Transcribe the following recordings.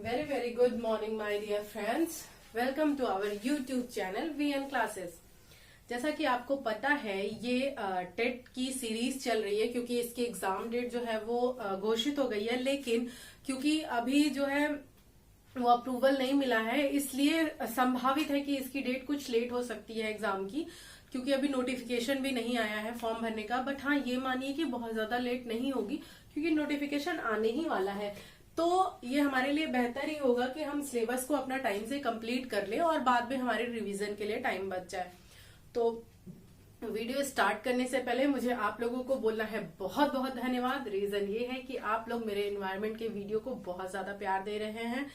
very good morning my dear friends. Welcome to our YouTube channel VN Classes. जैसा कि आपको पता है ये टेट की सीरीज चल रही है क्योंकि इसकी एग्जाम डेट जो है वो घोषित हो गई है, लेकिन क्योंकि अभी जो है वो अप्रूवल नहीं मिला है इसलिए संभावित है कि इसकी डेट कुछ लेट हो सकती है एग्जाम की, क्योंकि अभी नोटिफिकेशन भी नहीं आया है फॉर्म भरने का। बट हाँ, ये मानिए कि बहुत ज्यादा लेट नहीं होगी क्योंकि नोटिफिकेशन आने ही वाला है। तो ये हमारे लिए बेहतर ही होगा कि हम सिलेबस को अपना टाइम से कंप्लीट कर लें और बाद में हमारे रिवीजन के लिए टाइम बच जाए। तो वीडियो स्टार्ट करने से पहले मुझे आप लोगों को बोलना है बहुत बहुत धन्यवाद। रीजन ये है कि आप लोग मेरे एनवायरनमेंट के वीडियो को बहुत ज्यादा प्यार दे रहे हैं,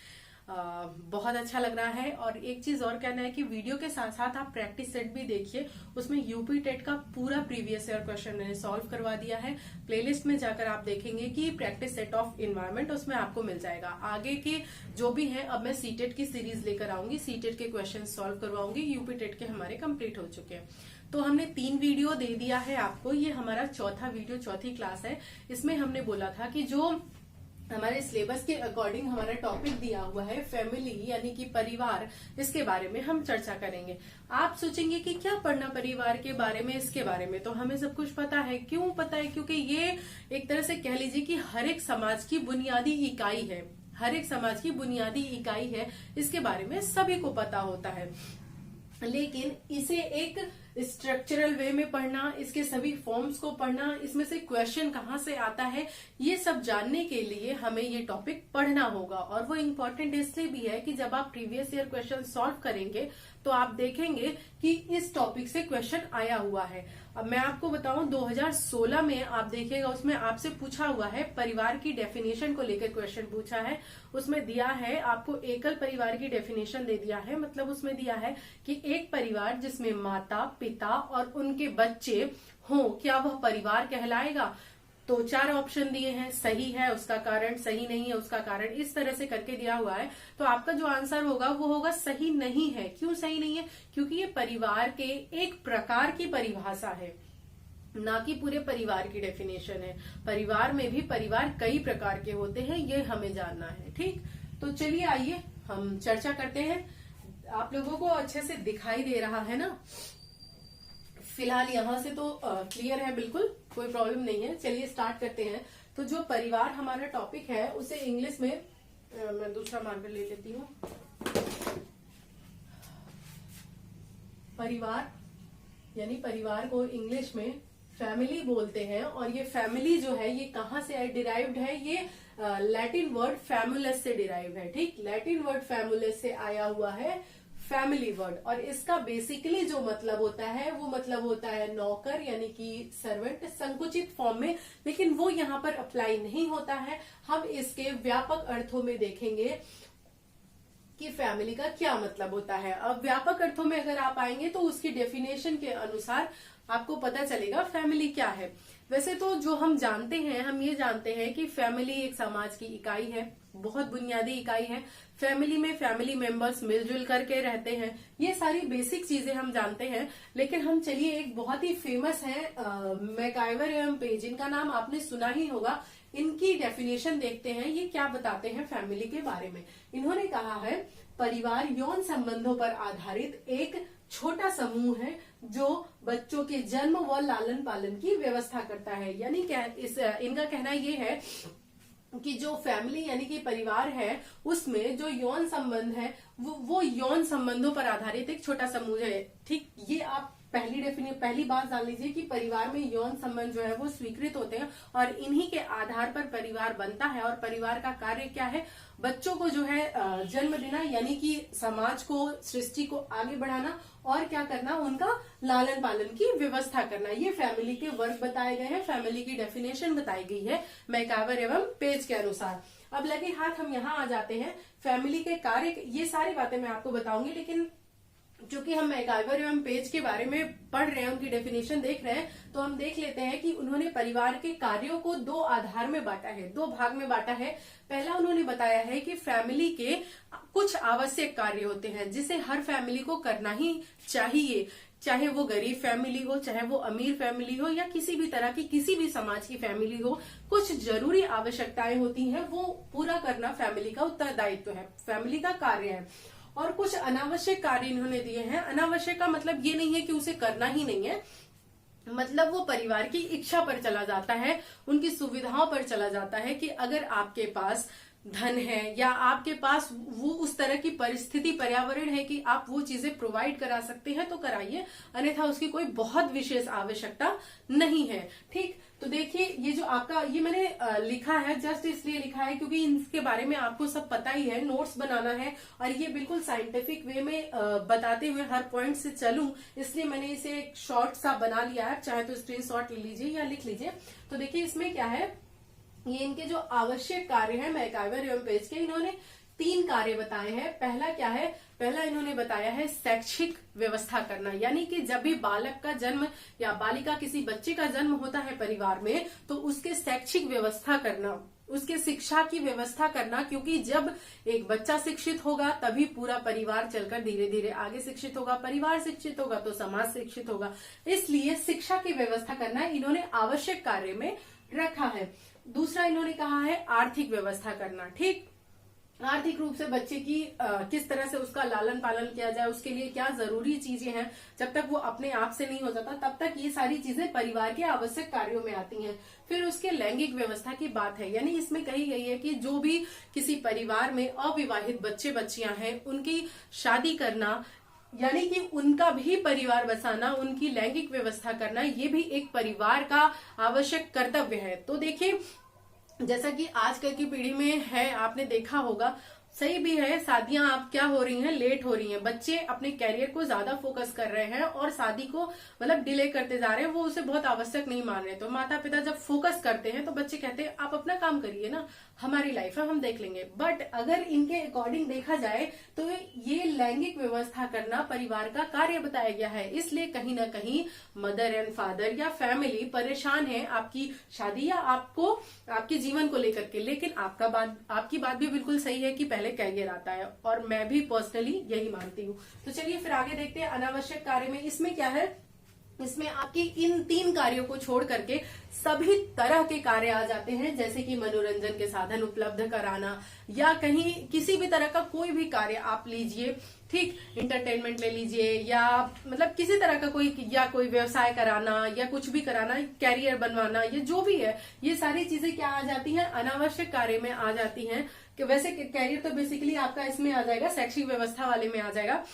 बहुत अच्छा लग रहा है। और एक चीज और कहना है कि वीडियो के साथ साथ आप प्रैक्टिस सेट भी देखिए, उसमें यूपी टेट का पूरा प्रीवियस ईयर क्वेश्चन मैंने सॉल्व करवा दिया है। प्लेलिस्ट में जाकर आप देखेंगे कि प्रैक्टिस सेट ऑफ इन्वायरमेंट उसमें आपको मिल जाएगा। आगे के जो भी है अब मैं सीटेट की सीरीज लेकर आऊंगी, सीटेट के क्वेश्चन सॉल्व करवाऊंगी। यूपी टेट के हमारे कंप्लीट हो चुके हैं। तो हमने 3 वीडियो दे दिया है आपको, ये हमारा चौथा वीडियो, चौथी क्लास है। इसमें हमने बोला था कि जो हमारे सिलेबस के अकॉर्डिंग हमारा टॉपिक दिया हुआ है फैमिली यानी कि परिवार, इसके बारे में हम चर्चा करेंगे। आप सोचेंगे कि क्या पढ़ना परिवार के बारे में, इसके बारे में तो हमें सब कुछ पता है। क्यों पता है? क्योंकि ये एक तरह से कह लीजिए कि हर एक समाज की बुनियादी इकाई है, हर एक समाज की बुनियादी इकाई है, इसके बारे में सभी को पता होता है। लेकिन इसे एक स्ट्रक्चरल वे में पढ़ना, इसके सभी फॉर्म्स को पढ़ना, इसमें से क्वेश्चन कहाँ से आता है, ये सब जानने के लिए हमें ये टॉपिक पढ़ना होगा। और वो इम्पोर्टेंट इसलिए भी है कि जब आप प्रीवियस ईयर क्वेश्चन सॉल्व करेंगे तो आप देखेंगे कि इस टॉपिक से क्वेश्चन आया हुआ है। अब मैं आपको बताऊं 2016 में आप देखिएगा उसमें आपसे पूछा हुआ है, परिवार की डेफिनेशन को लेकर क्वेश्चन पूछा है। उसमें दिया है आपको एकल परिवार की डेफिनेशन दे दिया है, मतलब उसमें दिया है कि एक परिवार जिसमें माता पिता और उनके बच्चे हों, क्या वह परिवार कहलाएगा? तो 4 ऑप्शन दिए हैं, सही है उसका कारण, सही नहीं है उसका कारण, इस तरह से करके दिया हुआ है। तो आपका जो आंसर होगा वो होगा सही नहीं है। क्यों सही नहीं है? क्योंकि ये परिवार के एक प्रकार की परिभाषा है, ना कि पूरे परिवार की डेफिनेशन है। परिवार में भी परिवार कई प्रकार के होते हैं, ये हमें जानना है। ठीक, तो चलिए आइए हम चर्चा करते हैं। आप लोगों को अच्छे से दिखाई दे रहा है ना? फिलहाल यहाँ से तो क्लियर है, बिल्कुल कोई प्रॉब्लम नहीं है। चलिए स्टार्ट करते हैं। तो जो परिवार हमारा टॉपिक है उसे इंग्लिश में मैं दूसरा मार्कर ले लेती हूँ। परिवार यानी परिवार को इंग्लिश में फैमिली बोलते हैं। और ये फैमिली जो है ये कहाँ से डिराइव्ड है? ये लैटिन वर्ड फैमुलस से डिराइव है। ठीक, लैटिन वर्ड फैमुलस से आया हुआ है फैमिली वर्ड। और इसका बेसिकली जो मतलब होता है वो मतलब होता है नौकर यानी कि सर्वेंट, संकुचित फॉर्म में, लेकिन वो यहाँ पर अप्लाई नहीं होता है। हम इसके व्यापक अर्थों में देखेंगे कि फैमिली का क्या मतलब होता है। अब व्यापक अर्थों में अगर आप आएंगे तो उसकी डेफिनेशन के अनुसार आपको पता चलेगा फैमिली क्या है। वैसे तो जो हम जानते हैं, हम ये जानते हैं कि फैमिली एक समाज की इकाई है, बहुत बुनियादी इकाई है। फैमिली में फैमिली मेंबर्स मिलजुल करके रहते हैं, ये सारी बेसिक चीजें हम जानते हैं। लेकिन हम चलिए एक बहुत ही फेमस है मैकआइवर एवं पेज, इनका नाम आपने सुना ही होगा, इनकी डेफिनेशन देखते हैं ये क्या बताते हैं फैमिली के बारे में। इन्होंने कहा है परिवार यौन संबंधों पर आधारित एक छोटा समूह है जो बच्चों के जन्म व लालन पालन की व्यवस्था करता है। यानी इनका कहना ये है कि जो फैमिली यानी कि परिवार है उसमें जो यौन संबंध है वो यौन संबंधों पर आधारित एक छोटा समूह है। ठीक, ये आप पहली बात जान लीजिए कि परिवार में यौन संबंध जो है वो स्वीकृत होते हैं और इन्हीं के आधार पर परिवार बनता है। और परिवार का कार्य क्या है? बच्चों को जो है जन्म देना यानी कि समाज को, सृष्टि को आगे बढ़ाना और क्या करना, उनका लालन पालन की व्यवस्था करना। ये फैमिली के वर्ग बताए गए हैं, फैमिली की डेफिनेशन बताई गई है मैकआइवर एवं पेज के अनुसार। अब लगे हाथ हम यहाँ आ जाते हैं फैमिली के कार्य, ये सारी बातें मैं आपको बताऊंगी, लेकिन क्योंकि हम मैकआइवर एवं पेज के बारे में पढ़ रहे हैं, उनकी डेफिनेशन देख रहे हैं, तो हम देख लेते हैं कि उन्होंने परिवार के कार्यों को 2 आधार में बांटा है, 2 भाग में बांटा है। पहला उन्होंने बताया है कि फैमिली के कुछ आवश्यक कार्य होते हैं जिसे हर फैमिली को करना ही चाहिए। चाहे वो गरीब फैमिली हो, चाहे वो अमीर फैमिली हो, या किसी भी तरह की किसी भी समाज की फैमिली हो, कुछ जरूरी आवश्यकताएं होती हैं, वो पूरा करना फैमिली का उत्तरदायित्व है, फैमिली का कार्य है। और कुछ अनावश्यक कार्य इन्होंने दिए हैं। अनावश्यक का मतलब ये नहीं है कि उसे करना ही नहीं है, मतलब वो परिवार की इच्छा पर चला जाता है, उनकी सुविधाओं पर चला जाता है कि अगर आपके पास धन है या आपके पास वो उस तरह की परिस्थिति पर्यावरण है कि आप वो चीजें प्रोवाइड करा सकते हैं तो कराइए, अन्यथा उसकी कोई बहुत विशेष आवश्यकता नहीं है। ठीक, तो देखिए ये जो आपका ये मैंने लिखा है जस्ट इसलिए लिखा है क्योंकि इसके बारे में आपको सब पता ही है, नोट्स बनाना है और ये बिल्कुल साइंटिफिक वे में बताते हुए हर पॉइंट से चलूं, इसलिए मैंने इसे एक शॉर्ट सा बना लिया है। चाहे तो स्क्रीनशॉट ले लीजिए या लिख लीजिए। तो देखिए इसमें क्या है, ये इनके जो आवश्यक कार्य है मैकाइवर एवं पेज के, इन्होंने 3 कार्य बताए हैं। पहला क्या है, पहला इन्होंने बताया है शैक्षिक व्यवस्था करना, यानी कि जब भी बालक का जन्म या बालिका किसी बच्चे का जन्म होता है परिवार में, तो उसके शैक्षिक व्यवस्था करना, उसके शिक्षा की व्यवस्था करना, क्योंकि जब एक बच्चा शिक्षित होगा तभी पूरा परिवार चलकर धीरे धीरे आगे शिक्षित होगा, परिवार शिक्षित होगा तो समाज शिक्षित होगा, इसलिए शिक्षा की व्यवस्था करना इन्होंने आवश्यक कार्य में रखा है। दूसरा इन्होंने कहा है आर्थिक व्यवस्था करना। ठीक, आर्थिक रूप से बच्चे की किस तरह से उसका लालन पालन किया जाए, उसके लिए क्या जरूरी चीजें हैं, जब तक वो अपने आप से नहीं हो जाता तब तक ये सारी चीजें परिवार के आवश्यक कार्यों में आती हैं। फिर उसके लैंगिक व्यवस्था की बात है, यानी इसमें कही गई है कि जो भी किसी परिवार में अविवाहित बच्चे बच्चियां हैं उनकी शादी करना, यानी कि उनका भी परिवार बसाना, उनकी लैंगिक व्यवस्था करना, ये भी एक परिवार का आवश्यक कर्तव्य है। तो देखिए जैसा कि आजकल की पीढ़ी में है, आपने देखा होगा, सही भी है, शादियां आप क्या हो रही हैं, लेट हो रही हैं, बच्चे अपने कैरियर को ज्यादा फोकस कर रहे हैं और शादी को मतलब डिले करते जा रहे हैं, वो उसे बहुत आवश्यक नहीं मान रहे। तो माता पिता जब फोकस करते हैं तो बच्चे कहते हैं आप अपना काम करिए ना, हमारी लाइफ है, हम देख लेंगे। बट अगर इनके अकॉर्डिंग देखा जाए तो ये लैंगिक व्यवस्था करना परिवार का कार्य बताया गया है, इसलिए कहीं ना कहीं मदर एंड फादर या फैमिली परेशान है आपकी शादी या आपको आपके जीवन को लेकर के। लेकिन आपकी बात भी बिल्कुल सही है कि पहले कैरियर आता है, और मैं भी पर्सनली यही मानती हूँ। तो चलिए फिर आगे देखते हैं अनावश्यक कार्य में। इसमें क्या है, इसमें आपकी इन 3 कार्यों को छोड़ करके सभी तरह के कार्य आ जाते हैं, जैसे कि मनोरंजन के साधन उपलब्ध कराना या कहीं किसी भी तरह का कोई भी कार्य आप लीजिए। ठीक, इंटरटेनमेंट ले लीजिए या मतलब किसी तरह का कोई व्यवसाय कराना या कुछ भी कराना, कैरियर बनवाना, ये जो भी है, ये सारी चीजें क्या आ जाती हैं, अनावश्यक कार्य में आ जाती हैं। कि वैसे कैरियर तो बेसिकली आपका इसमें आ जाएगा, शैक्षिक व्यवस्था वाले में आ जाएगा।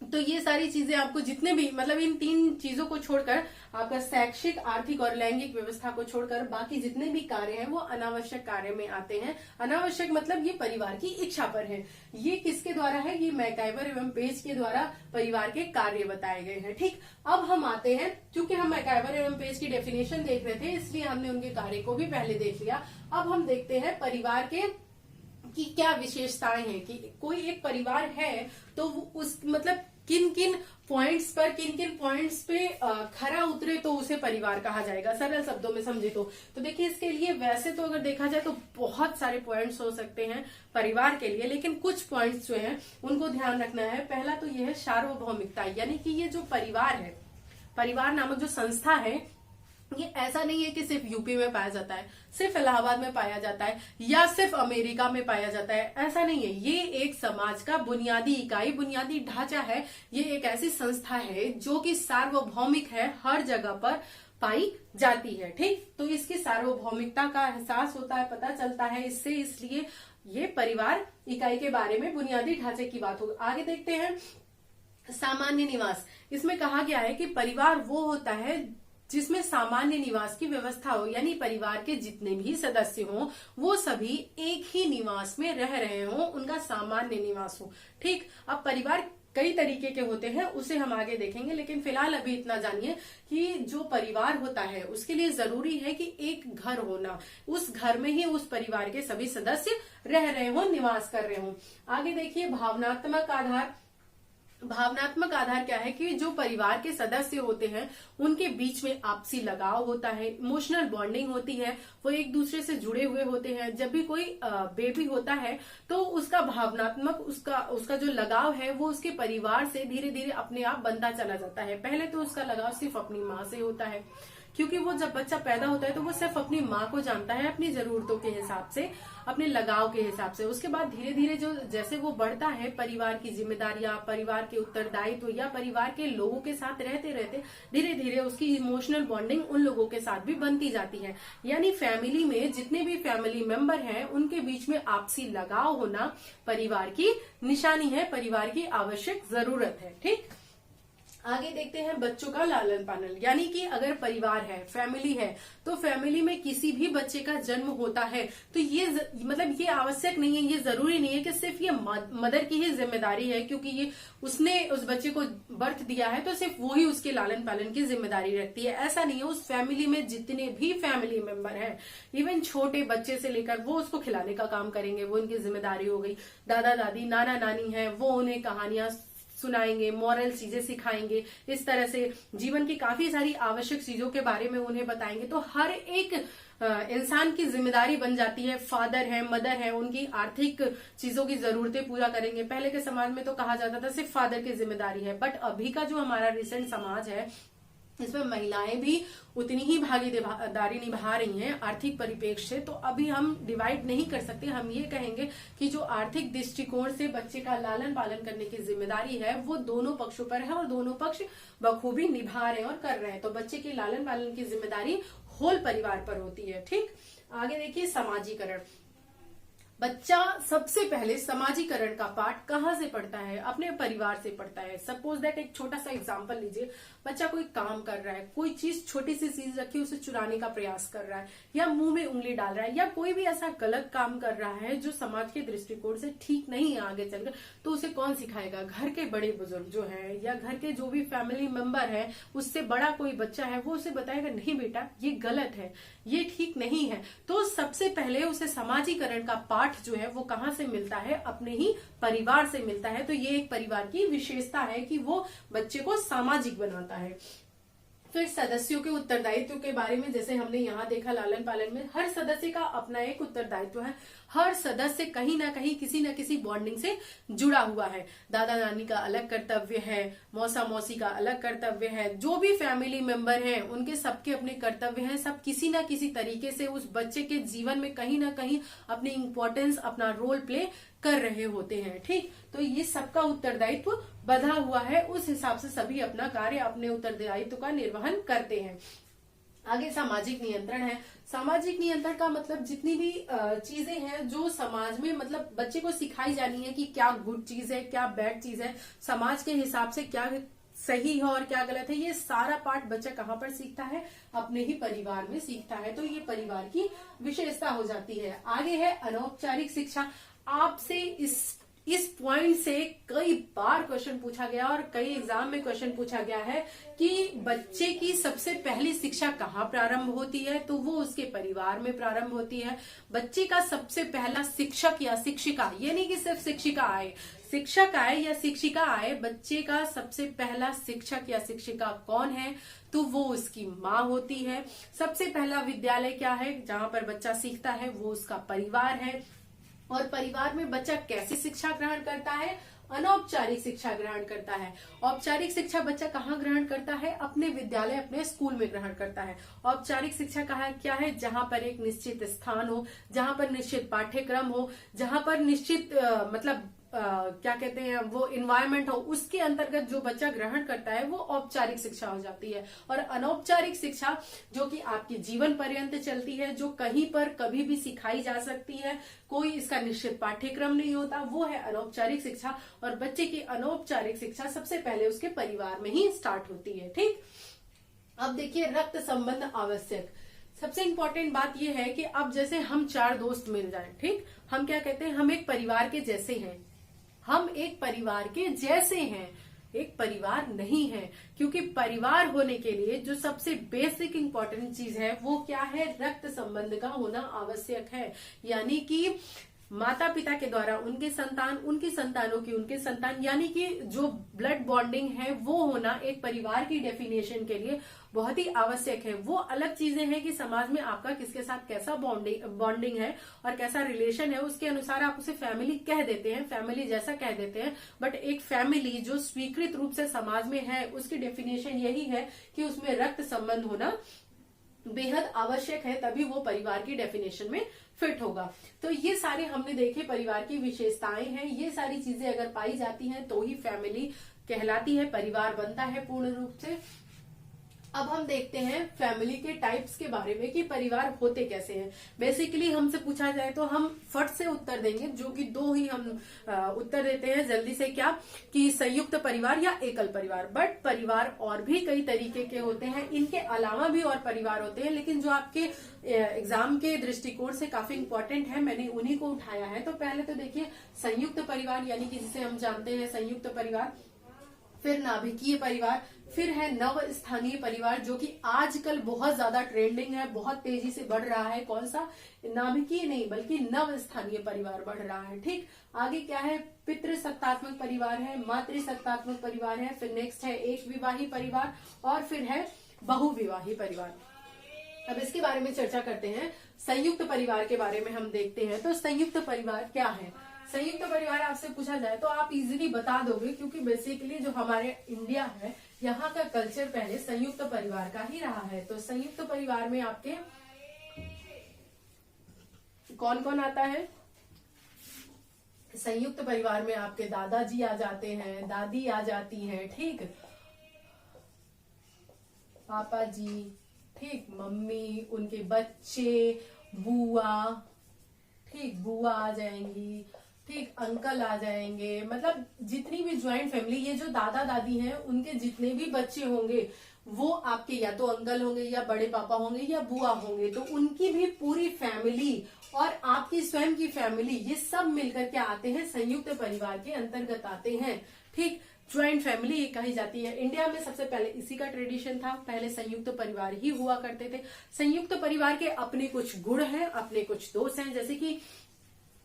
तो ये सारी चीजें आपको जितने भी मतलब इन 3 चीजों को छोड़कर, आपका शैक्षिक, आर्थिक और लैंगिक व्यवस्था को छोड़कर बाकी जितने भी कार्य हैं वो अनावश्यक कार्य में आते हैं। अनावश्यक मतलब ये परिवार की इच्छा पर है। ये किसके द्वारा है, ये मैकाइवर एवं पेज के द्वारा परिवार के कार्य बताए गए हैं। ठीक, अब हम आते हैं, क्योंकि हम मैकाइवर एवं पेज की डेफिनेशन देख रहे थे इसलिए हमने उनके कार्य को भी पहले देख लिया। अब हम देखते हैं परिवार के की क्या विशेषताएं हैं, कि कोई एक परिवार है तो उस मतलब किन किन पॉइंट्स पे खरा उतरे तो उसे परिवार कहा जाएगा, सरल शब्दों में समझे तो देखिए इसके लिए वैसे तो अगर देखा जाए तो बहुत सारे पॉइंट्स हो सकते हैं परिवार के लिए, लेकिन कुछ पॉइंट्स जो हैं उनको ध्यान रखना है। पहला तो यह है सार्वभौमिकता, यानी कि ये जो परिवार है, परिवार नामक जो संस्था है, ये ऐसा नहीं है कि सिर्फ यूपी में पाया जाता है, सिर्फ इलाहाबाद में पाया जाता है या सिर्फ अमेरिका में पाया जाता है, ऐसा नहीं है। ये एक समाज का बुनियादी इकाई, बुनियादी ढांचा है। ये एक ऐसी संस्था है जो कि सार्वभौमिक है, हर जगह पर पाई जाती है। ठीक, तो इसकी सार्वभौमिकता का एहसास होता है, पता चलता है इससे, इसलिए ये परिवार इकाई के बारे में बुनियादी ढांचे की बात होगी। आगे देखते हैं सामान्य निवास। इसमें कहा गया है कि परिवार वो होता है जिसमें सामान्य निवास की व्यवस्था हो, यानी परिवार के जितने भी सदस्य हों वो सभी एक ही निवास में रह रहे हों, उनका सामान्य निवास हो। ठीक, अब परिवार कई तरीके के होते हैं, उसे हम आगे देखेंगे, लेकिन फिलहाल अभी इतना जानिए कि जो परिवार होता है उसके लिए जरूरी है कि एक घर होना, उस घर में ही उस परिवार के सभी सदस्य रह रहे हों, निवास कर रहे हों। आगे देखिए भावनात्मक आधार। भावनात्मक आधार क्या है कि जो परिवार के सदस्य होते हैं उनके बीच में आपसी लगाव होता है, इमोशनल बॉन्डिंग होती है, वो एक दूसरे से जुड़े हुए होते हैं। जब भी कोई बेबी होता है तो उसका भावनात्मक उसका जो लगाव है वो उसके परिवार से धीरे धीरे अपने आप बनता चला जाता है। पहले तो उसका लगाव सिर्फ अपनी माँ से होता है, क्योंकि वो जब बच्चा पैदा होता है तो वो सिर्फ अपनी माँ को जानता है, अपनी जरूरतों के हिसाब से, अपने लगाव के हिसाब से। उसके बाद धीरे धीरे जैसे वो बढ़ता है, परिवार की जिम्मेदारियां, परिवार के उत्तरदायित्व या परिवार के लोगों के साथ रहते रहते धीरे धीरे उसकी इमोशनल बॉन्डिंग उन लोगों के साथ भी बनती जाती है। यानी फैमिली में जितने भी फैमिली मेंबर हैं उनके बीच में आपसी लगाव होना परिवार की निशानी है, परिवार की आवश्यक जरूरत है। ठीक, आगे देखते हैं बच्चों का लालन पालन। यानी कि अगर परिवार है, फैमिली है, तो फैमिली में किसी भी बच्चे का जन्म होता है तो ये मतलब ये आवश्यक नहीं है, ये जरूरी नहीं है कि सिर्फ ये मदर की ही जिम्मेदारी है, क्योंकि ये उसने उस बच्चे को बर्थ दिया है तो सिर्फ वो ही उसके लालन पालन की जिम्मेदारी रखती है। ऐसा नहीं है, उस फैमिली में जितने भी फैमिली मेंबर हैं, इवन छोटे बच्चे से लेकर वो उसको खिलाने का काम करेंगे, वो उनकी जिम्मेदारी हो गई। दादा दादी, नाना नानी है, वो उन्हें कहानियां सुनाएंगे, मॉरल चीजें सिखाएंगे, इस तरह से जीवन की काफी सारी आवश्यक चीजों के बारे में उन्हें बताएंगे। तो हर एक इंसान की जिम्मेदारी बन जाती है। फादर है, मदर है, उनकी आर्थिक चीजों की जरूरतें पूरा करेंगे। पहले के समाज में तो कहा जाता था सिर्फ फादर की जिम्मेदारी है, बट अभी का जो हमारा रिसेंट समाज है इसमें महिलाएं भी उतनी ही भागीदारी निभा रही हैं आर्थिक परिप्रेक्ष्य से। तो अभी हम डिवाइड नहीं कर सकते, हम ये कहेंगे कि जो आर्थिक दृष्टिकोण से बच्चे का लालन पालन करने की जिम्मेदारी है वो दोनों पक्षों पर है और दोनों पक्ष बखूबी निभा रहे हैं और कर रहे हैं। तो बच्चे के लालन पालन की जिम्मेदारी होल परिवार पर होती है। ठीक, आगे देखिए समाजीकरण। बच्चा सबसे पहले समाजीकरण का पाठ कहाँ से पढ़ता है? अपने परिवार से पढ़ता है। सपोज दैट, एक छोटा सा एग्जांपल लीजिए, बच्चा कोई काम कर रहा है, कोई चीज, छोटी सी चीज रखी उसे चुराने का प्रयास कर रहा है, या मुंह में उंगली डाल रहा है, या कोई भी ऐसा गलत काम कर रहा है जो समाज के दृष्टिकोण से ठीक नहीं है आगे चलकर, तो उसे कौन सिखाएगा? घर के बड़े बुजुर्ग जो है या घर के जो भी फैमिली मेंबर है, उससे बड़ा कोई बच्चा है, वो उसे बताएगा नहीं बेटा ये गलत है, ये ठीक नहीं है। तो सबसे पहले उसे समाजीकरण का पाठ जो है वो कहाँ से मिलता है? अपने ही परिवार से मिलता है। तो ये एक परिवार की विशेषता है कि वो बच्चे को सामाजिक बनाता है। फिर सदस्यों के उत्तरदायित्व के बारे में, जैसे हमने यहाँ देखा लालन पालन में हर सदस्य का अपना एक उत्तरदायित्व है। हर सदस्य कहीं ना कहीं किसी न किसी बॉन्डिंग से जुड़ा हुआ है। दादा नानी का अलग कर्तव्य है, मौसा मौसी का अलग कर्तव्य है, जो भी फैमिली मेंबर हैं उनके सबके अपने कर्तव्य हैं। सब किसी न किसी तरीके से उस बच्चे के जीवन में कहीं ना कहीं अपनी इम्पोर्टेंस, अपना रोल प्ले कर रहे होते हैं। ठीक, तो ये सबका उत्तरदायित्व बंधा हुआ है, उस हिसाब से सभी अपना कार्य, अपने उत्तरदायित्व का निर्वहन करते हैं। आगे सामाजिक नियंत्रण है। सामाजिक नियंत्रण का मतलब जितनी भी चीजें हैं जो समाज में मतलब बच्चे को सिखाई जानी है कि क्या गुड चीज है, क्या बैड चीज है, समाज के हिसाब से क्या सही है और क्या गलत है, ये सारा पाठ बच्चा कहाँ पर सीखता है? अपने ही परिवार में सीखता है। तो ये परिवार की विशेषता हो जाती है। आगे है अनौपचारिक शिक्षा। आपसे इस पॉइंट से कई बार क्वेश्चन पूछा गया और कई एग्जाम में क्वेश्चन पूछा गया है कि बच्चे की सबसे पहली शिक्षा कहाँ प्रारंभ होती है? तो वो उसके परिवार में प्रारंभ होती है। बच्चे का सबसे पहला शिक्षक या शिक्षिका, ये नहीं कि सिर्फ शिक्षिका आए, शिक्षक आए या शिक्षिका आए, बच्चे का सबसे पहला शिक्षक या शिक्षिका कौन है? तो वो उसकी माँ होती है। सबसे पहला विद्यालय क्या है जहाँ पर बच्चा सीखता है? वो उसका परिवार है। और परिवार में बच्चा कैसी शिक्षा ग्रहण करता है? अनौपचारिक शिक्षा ग्रहण करता है। औपचारिक शिक्षा बच्चा कहाँ ग्रहण करता है? अपने विद्यालय, अपने स्कूल में ग्रहण करता है। औपचारिक शिक्षा कहाँ क्या है? जहाँ पर एक निश्चित स्थान हो, जहाँ पर निश्चित पाठ्यक्रम हो, जहाँ पर निश्चित क्या कहते हैं वो इन्वायरमेंट हो, उसके अंतर्गत जो बच्चा ग्रहण करता है वो औपचारिक शिक्षा हो जाती है। और अनौपचारिक शिक्षा जो कि आपके जीवन पर्यंत चलती है, जो कहीं पर कभी भी सिखाई जा सकती है, कोई इसका निश्चित पाठ्यक्रम नहीं होता, वो है अनौपचारिक शिक्षा। और बच्चे की अनौपचारिक शिक्षा सबसे पहले उसके परिवार में ही स्टार्ट होती है। ठीक, अब देखिए रक्त संबंध आवश्यक। सबसे इंपॉर्टेंट बात यह है कि अब जैसे हम 4 दोस्त मिल जाएं, ठीक, हम क्या कहते हैं? हम एक परिवार के जैसे हैं। हम एक परिवार के जैसे हैं, एक परिवार नहीं है। क्योंकि परिवार होने के लिए जो सबसे बेसिक इंपॉर्टेंट चीज है वो क्या है? रक्त संबंध का होना आवश्यक है। यानी कि माता पिता के द्वारा उनके संतान, उनकी संतानों की उनके संतान, यानी कि जो ब्लड बॉन्डिंग है वो होना एक परिवार की डेफिनेशन के लिए बहुत ही आवश्यक है। वो अलग चीजें हैं कि समाज में आपका किसके साथ कैसा बॉन्डिंग है और कैसा रिलेशन है, उसके अनुसार आप उसे फैमिली कह देते हैं, फैमिली जैसा कह देते हैं। बट एक फैमिली जो स्वीकृत रूप से समाज में है, उसकी डेफिनेशन यही है कि उसमें रक्त संबंध होना बेहद आवश्यक है, तभी वो परिवार की डेफिनेशन में फिट होगा। तो ये सारे हमने देखे परिवार की विशेषताएं हैं। ये सारी चीजें अगर पाई जाती हैं तो ही फैमिली कहलाती है, परिवार बनता है पूर्ण रूप से। अब हम देखते हैं फैमिली के टाइप्स के बारे में कि परिवार होते कैसे हैं। बेसिकली हमसे पूछा जाए तो हम फट से उत्तर देंगे, जो कि दो ही हम उत्तर देते हैं जल्दी से, क्या कि संयुक्त परिवार या एकल परिवार। बट परिवार और भी कई तरीके के होते हैं, इनके अलावा भी और परिवार होते हैं, लेकिन जो आपके एग्जाम के दृष्टिकोण से काफी इंपॉर्टेंट है, मैंने उन्हीं को उठाया है। तो पहले तो देखिए संयुक्त परिवार, यानी कि जिसे हम जानते हैं संयुक्त परिवार, फिर नाभिकीय परिवार, फिर है नव स्थानीय परिवार, जो कि आजकल बहुत ज्यादा ट्रेंडिंग है, बहुत तेजी से बढ़ रहा है। कौन सा? नाभिकीय नहीं बल्कि नव स्थानीय परिवार बढ़ रहा है। ठीक, आगे क्या है? पितृसत्तात्मक परिवार है, मातृसत्तात्मक परिवार है, फिर नेक्स्ट है एक विवाही परिवार और फिर है बहुविवाही परिवार। अब इसके बारे में चर्चा करते हैं। संयुक्त परिवार के बारे में हम देखते हैं। तो संयुक्त परिवार क्या है? संयुक्त परिवार आपसे पूछा जाए तो आप इजीली बता दोगे, क्योंकि बेसिकली जो हमारे इंडिया है यहाँ का कल्चर पहले संयुक्त परिवार का ही रहा है। तो संयुक्त परिवार में आपके कौन कौन आता है? संयुक्त परिवार में आपके दादाजी आ जाते हैं, दादी आ जाती है, ठीक, पापा जी, ठीक, मम्मी, उनके बच्चे, बुआ, ठीक, बुआ आ जाएंगी, ठीक, अंकल आ जाएंगे। मतलब जितनी भी ज्वाइंट फैमिली, ये जो दादा दादी हैं उनके जितने भी बच्चे होंगे वो आपके या तो अंकल होंगे या बड़े पापा होंगे या बुआ होंगे, तो उनकी भी पूरी फैमिली और आपकी स्वयं की फैमिली, ये सब मिलकर के आते हैं संयुक्त परिवार के अंतर्गत आते हैं। ठीक, ज्वाइंट फैमिली कही जाती है। इंडिया में सबसे पहले इसी का ट्रेडिशन था, पहले संयुक्त परिवार ही हुआ करते थे। संयुक्त परिवार के अपने कुछ गुण हैं, अपने कुछ दोष हैं। जैसे कि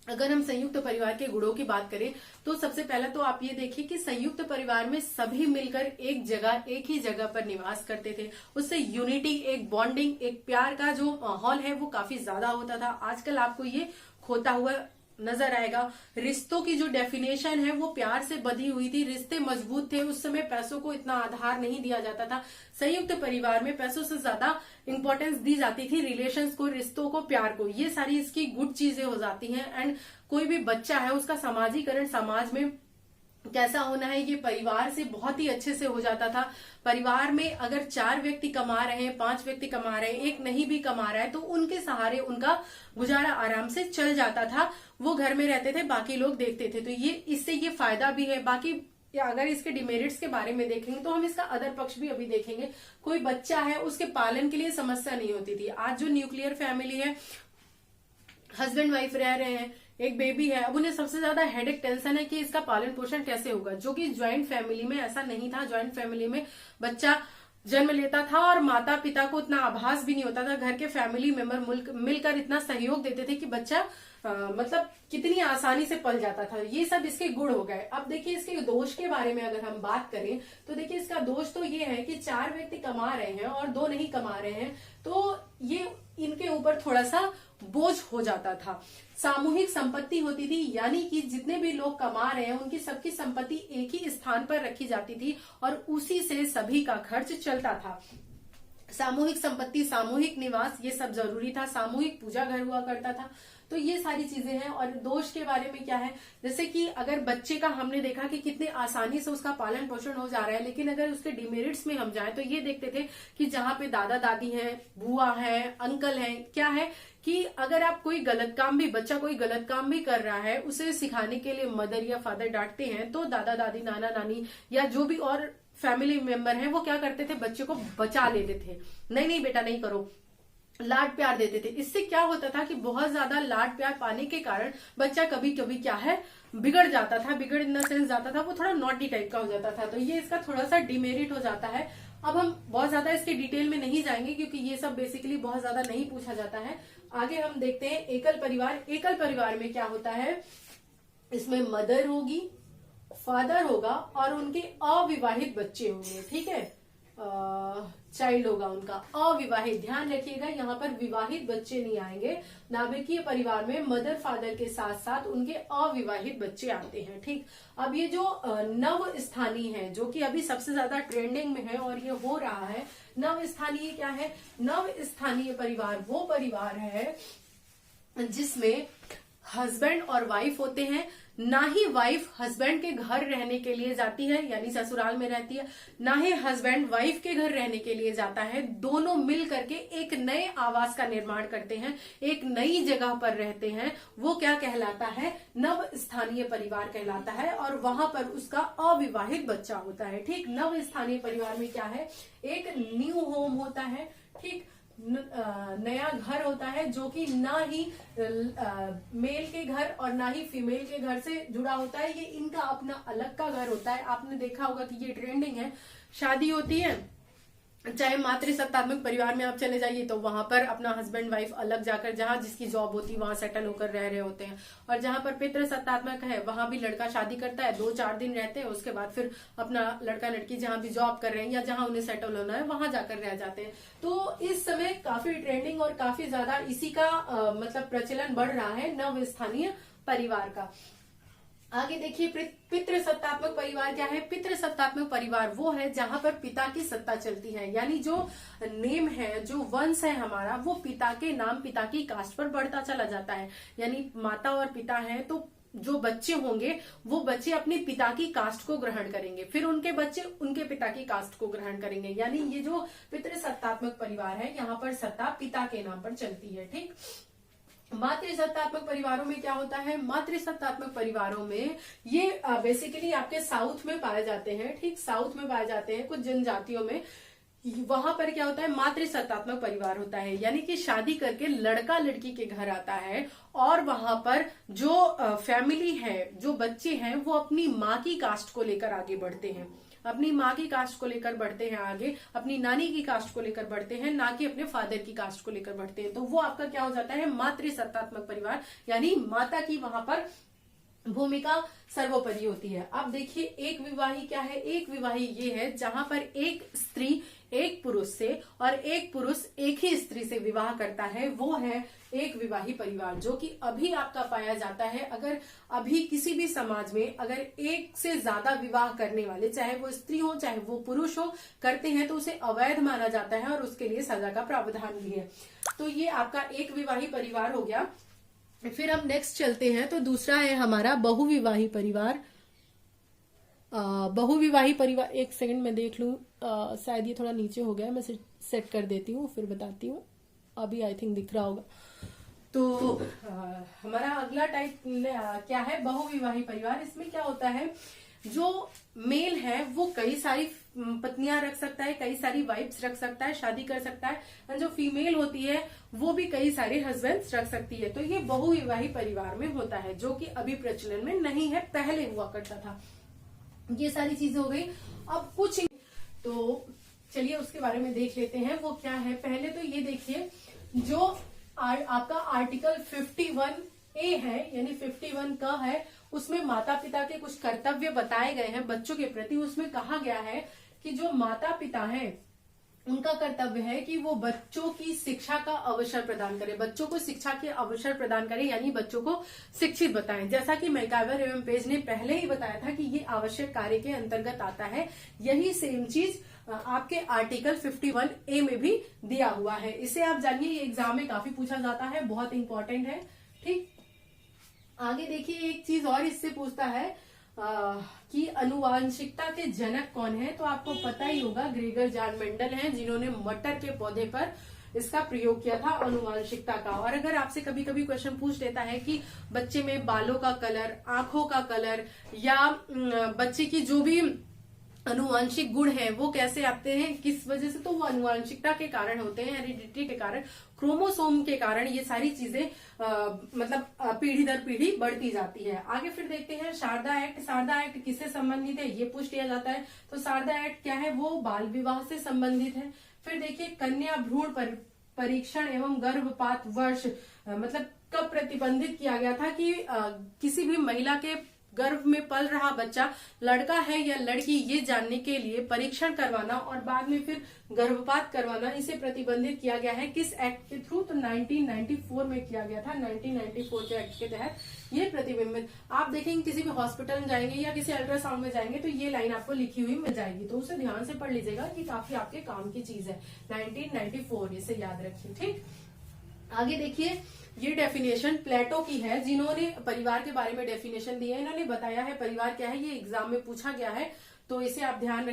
अगर हम संयुक्त परिवार के गुणों की बात करें तो सबसे पहले तो आप ये देखिए कि संयुक्त परिवार में सभी मिलकर एक जगह, एक ही जगह पर निवास करते थे। उससे यूनिटी, एक बॉन्डिंग, एक प्यार का जो माहौल है वो काफी ज्यादा होता था। आजकल आपको ये खोता हुआ नजर आएगा। रिश्तों की जो डेफिनेशन है वो प्यार से बंधी हुई थी, रिश्ते मजबूत थे। उस समय पैसों को इतना आधार नहीं दिया जाता था। संयुक्त परिवार में पैसों से ज्यादा इंपॉर्टेंस दी जाती थी रिलेशंस को, रिश्तों को, प्यार को। ये सारी इसकी गुड चीजें हो जाती हैं। एंड कोई भी बच्चा है उसका समाजीकरण समाज में कैसा होना है, ये परिवार से बहुत ही अच्छे से हो जाता था। परिवार में अगर 4 व्यक्ति कमा रहे हैं, 5 व्यक्ति कमा रहे हैं, एक नहीं भी कमा रहा है, तो उनके सहारे उनका गुजारा आराम से चल जाता था। वो घर में रहते थे, बाकी लोग देखते थे। तो ये इससे ये फायदा भी है। बाकी या अगर इसके डिमेरिट्स के बारे में देखेंगे तो हम इसका अदर पक्ष भी अभी देखेंगे। कोई बच्चा है, उसके पालन के लिए समस्या नहीं होती थी। आज जो न्यूक्लियर फैमिली है, हस्बैंड वाइफ रह रहे हैं, एक बेबी है, अब उन्हें सबसे ज्यादा हेडेक टेंशन है कि इसका पालन पोषण कैसे होगा, जो कि ज्वाइंट फैमिली में ऐसा नहीं था। ज्वाइंट फैमिली में बच्चा जन्म लेता था और माता पिता को इतना आभास भी नहीं होता था। घर के फैमिली मेंबर मिलकर इतना सहयोग देते थे कि बच्चा मतलब कितनी आसानी से पल जाता था। ये सब इसके गुण हो गए। अब देखिए इसके दोष के बारे में अगर हम बात करें तो देखिए इसका दोष तो ये है कि 4 व्यक्ति कमा रहे हैं और 2 नहीं कमा रहे हैं, तो ये इनके ऊपर थोड़ा सा बोझ हो जाता था। सामूहिक संपत्ति होती थी, यानी कि जितने भी लोग कमा रहे हैं उनकी सबकी संपत्ति एक ही स्थान पर रखी जाती थी और उसी से सभी का खर्च चलता था। सामूहिक संपत्ति, सामूहिक निवास, ये सब जरूरी था। सामूहिक पूजा घर हुआ करता था। तो ये सारी चीजें हैं। और दोष के बारे में क्या है, जैसे कि अगर बच्चे का हमने देखा कि कितने आसानी से उसका पालन पोषण हो जा रहा है, लेकिन अगर उसके डिमेरिट्स में हम जाएं तो ये देखते थे कि जहाँ पे दादा दादी हैं, बुआ है, अंकल हैं, क्या है कि अगर आप कोई गलत काम भी, बच्चा कोई गलत काम भी कर रहा है, उसे सिखाने के लिए मदर या फादर डांटते हैं, तो दादा दादी, नाना नानी या जो भी और फैमिली मेंबर हैं वो क्या करते थे, बच्चे को बचा लेते थे। नहीं नहीं बेटा नहीं करो, लाड प्यार देते थे। इससे क्या होता था कि बहुत ज्यादा लाड प्यार पाने के कारण बच्चा कभी कभी क्या है बिगड़ जाता था। बिगड़ इन द सेंस जाता था, वो थोड़ा नॉटी टाइप का हो जाता था। तो ये इसका थोड़ा सा डिमेरिट हो जाता है। अब हम बहुत ज्यादा इसके डिटेल में नहीं जाएंगे क्योंकि ये सब बेसिकली बहुत ज्यादा नहीं पूछा जाता है। आगे हम देखते हैं एकल परिवार। एकल परिवार में क्या होता है, इसमें मदर होगी, फादर होगा और उनके अविवाहित बच्चे होंगे। ठीक है, चाइल्ड होगा उनका अविवाहित। ध्यान रखिएगा यहाँ पर विवाहित बच्चे नहीं आएंगे। नाभिकीय परिवार में मदर फादर के साथ साथ उनके अविवाहित बच्चे आते हैं। ठीक, अब ये जो नव स्थानीय है, जो कि अभी सबसे ज्यादा ट्रेंडिंग में है और ये हो रहा है, नव स्थानीय क्या है, नव स्थानीय परिवार वो परिवार है जिसमें हस्बैंड और वाइफ होते हैं। ना ही वाइफ हस्बैंड के घर रहने के लिए जाती है, यानी ससुराल में रहती है, ना ही हस्बैंड वाइफ के घर रहने के लिए जाता है। दोनों मिल करके एक नए आवास का निर्माण करते हैं, एक नई जगह पर रहते हैं। वो क्या कहलाता है, नव स्थानीय परिवार कहलाता है, और वहां पर उसका अविवाहित बच्चा होता है। ठीक, नव स्थानीय परिवार में क्या है, एक न्यू होम होता है। ठीक, नया घर होता है जो कि ना ही मेल के घर और ना ही फीमेल के घर से जुड़ा होता है। ये इनका अपना अलग का घर होता है। आपने देखा होगा कि ये ट्रेंडिंग है, शादी होती है, चाहे मातृसत्तात्मक परिवार में आप चले जाइए तो वहां पर अपना हस्बैंड वाइफ अलग जाकर जहां जिसकी जॉब होती है वहां सेटल होकर रह रहे होते हैं, और जहां पर पितृसत्तात्मक है वहां भी लड़का शादी करता है, 2-4 दिन रहते हैं, उसके बाद फिर अपना लड़का लड़की जहां भी जॉब कर रहे हैं या जहां उन्हें सेटल होना है वहां जाकर रह जाते हैं। तो इस समय काफी ट्रेंडिंग और काफी ज्यादा इसी का मतलब प्रचलन बढ़ रहा है, नव स्थानीय परिवार का। आगे देखिए, पितृसत्तात्मक परिवार क्या है। पितृसत्तात्मक परिवार वो है जहां पर पिता की सत्ता चलती है, यानी जो नेम है, जो वंश है हमारा, वो पिता के नाम, पिता की कास्ट पर बढ़ता चला जाता है। यानी माता और पिता हैं तो जो बच्चे होंगे वो बच्चे अपने पिता की कास्ट को ग्रहण करेंगे, फिर उनके बच्चे उनके पिता की कास्ट को ग्रहण करेंगे। यानी ये जो पितृसत्तात्मक परिवार है, यहाँ पर सत्ता पिता के नाम पर चलती है। ठीक, मातृसत्तात्मक परिवारों में क्या होता है, मातृसत्तात्मक परिवारों में ये बेसिकली आपके साउथ में पाए जाते हैं। ठीक, साउथ में पाए जाते हैं कुछ जनजातियों में। वहां पर क्या होता है, मातृसत्तात्मक परिवार होता है, यानी कि शादी करके लड़का लड़की के घर आता है और वहां पर जो फैमिली है, जो बच्चे हैं, वो अपनी माँ की कास्ट को लेकर आगे बढ़ते हैं, अपनी माँ की कास्ट को लेकर बढ़ते हैं आगे, अपनी नानी की कास्ट को लेकर बढ़ते हैं, ना कि अपने फादर की कास्ट को लेकर बढ़ते हैं। तो वो आपका क्या हो जाता है, मातृसत्तात्मक परिवार, यानी माता की वहां पर भूमिका सर्वोपरि होती है। अब देखिए, एक विवाही क्या है, एक विवाही ये है जहां पर एक स्त्री एक पुरुष से और एक पुरुष एक ही स्त्री से विवाह करता है, वो है एक विवाही परिवार, जो कि अभी आपका पाया जाता है। अगर अभी किसी भी समाज में अगर एक से ज्यादा विवाह करने वाले, चाहे वो स्त्री हो चाहे वो पुरुष हो, करते हैं तो उसे अवैध माना जाता है और उसके लिए सजा का प्रावधान भी है। तो ये आपका एक विवाही परिवार हो गया। फिर हम नेक्स्ट चलते हैं, तो दूसरा है हमारा बहुविवाही परिवार। बहुविवाही परिवार, एक सेकंड में देख लूं, शायद ये थोड़ा नीचे हो गया, मैं सेट कर देती हूँ फिर बताती हूँ। अभी आई थिंक दिख रहा होगा। तो हमारा अगला टाइप क्या है, बहुविवाही परिवार। इसमें क्या होता है, जो मेल है वो कई सारी पत्नियां रख सकता है, कई सारी वाइफ्स रख सकता है, शादी कर सकता है, और जो फीमेल होती है वो भी कई सारे हस्बैंड्स रख सकती है। तो ये बहुविवाही परिवार में होता है, जो कि अभी प्रचलन में नहीं है, पहले हुआ करता था। ये सारी चीजें हो गई। अब कुछ तो चलिए उसके बारे में देख लेते हैं, वो क्या है। पहले तो ये देखिए, जो आपका आर्टिकल 51A है, यानी 51 का है, उसमें माता पिता के कुछ कर्तव्य बताए गए हैं बच्चों के प्रति। उसमें कहा गया है कि जो माता पिता हैं उनका कर्तव्य है कि वो बच्चों की शिक्षा का अवसर प्रदान करें, बच्चों को शिक्षा के अवसर प्रदान करें, यानी बच्चों को शिक्षित बताएं। जैसा कि मैकाइवर एवं पेज ने पहले ही बताया था कि ये आवश्यक कार्य के अंतर्गत आता है। यही सेम चीज आपके आर्टिकल 51A में भी दिया हुआ है। इसे आप जानिए, ये एग्जाम में काफी पूछा जाता है, बहुत इंपॉर्टेंट है। ठीक, आगे देखिए, एक चीज और इससे पूछता है कि अनुवांशिकता के जनक कौन है। तो आपको पता ही होगा, ग्रेगर जॉन मेंडल हैं, जिन्होंने मटर के पौधे पर इसका प्रयोग किया था, अनुवांशिकता का। और अगर आपसे कभी कभी क्वेश्चन पूछ लेता है कि बच्चे में बालों का कलर, आंखों का कलर, या बच्चे की जो भी अनुवांशिक गुण है वो कैसे आते हैं, किस वजह से, तो वो अनुवांशिकता के कारण होते हैं, हेरिडिटी के कारण, क्रोमोसोम के कारण ये सारी चीजें मतलब पीढ़ी दर पीढ़ी बढ़ती जाती है। आगे फिर देखते हैं शारदा एक्ट। शारदा एक्ट किससे संबंधित है, ये पूछ लिया जाता है। तो शारदा एक्ट क्या है, वो बाल विवाह से संबंधित है। फिर देखिए, कन्या भ्रूण परीक्षण एवं गर्भपात वर्ष मतलब कब प्रतिबंधित किया गया था कि किसी भी महिला के गर्भ में पल रहा बच्चा लड़का है या लड़की ये जानने के लिए परीक्षण करवाना और बाद में फिर गर्भपात करवाना, इसे प्रतिबंधित किया गया है किस एक्ट के थ्रू? तो 1994 में किया गया था। 1994 के एक्ट के तहत ये प्रतिबंधित। आप देखेंगे किसी भी हॉस्पिटल में जाएंगे या किसी अल्ट्रासाउंड में जाएंगे तो ये लाइन आपको लिखी हुई मिल जाएगी, तो उसे ध्यान से पढ़ लीजिएगा कि काफी आपके काम की चीज है। 1994 इसे याद रखिए, ठीक। आगे देखिए, ये डेफिनेशन प्लेटो की है, जिन्होंने परिवार के बारे में डेफिनेशन दी है। इन्होंने बताया है परिवार क्या है, ये एग्जाम में पूछा गया है, तो इसे आप ध्यान रखिए।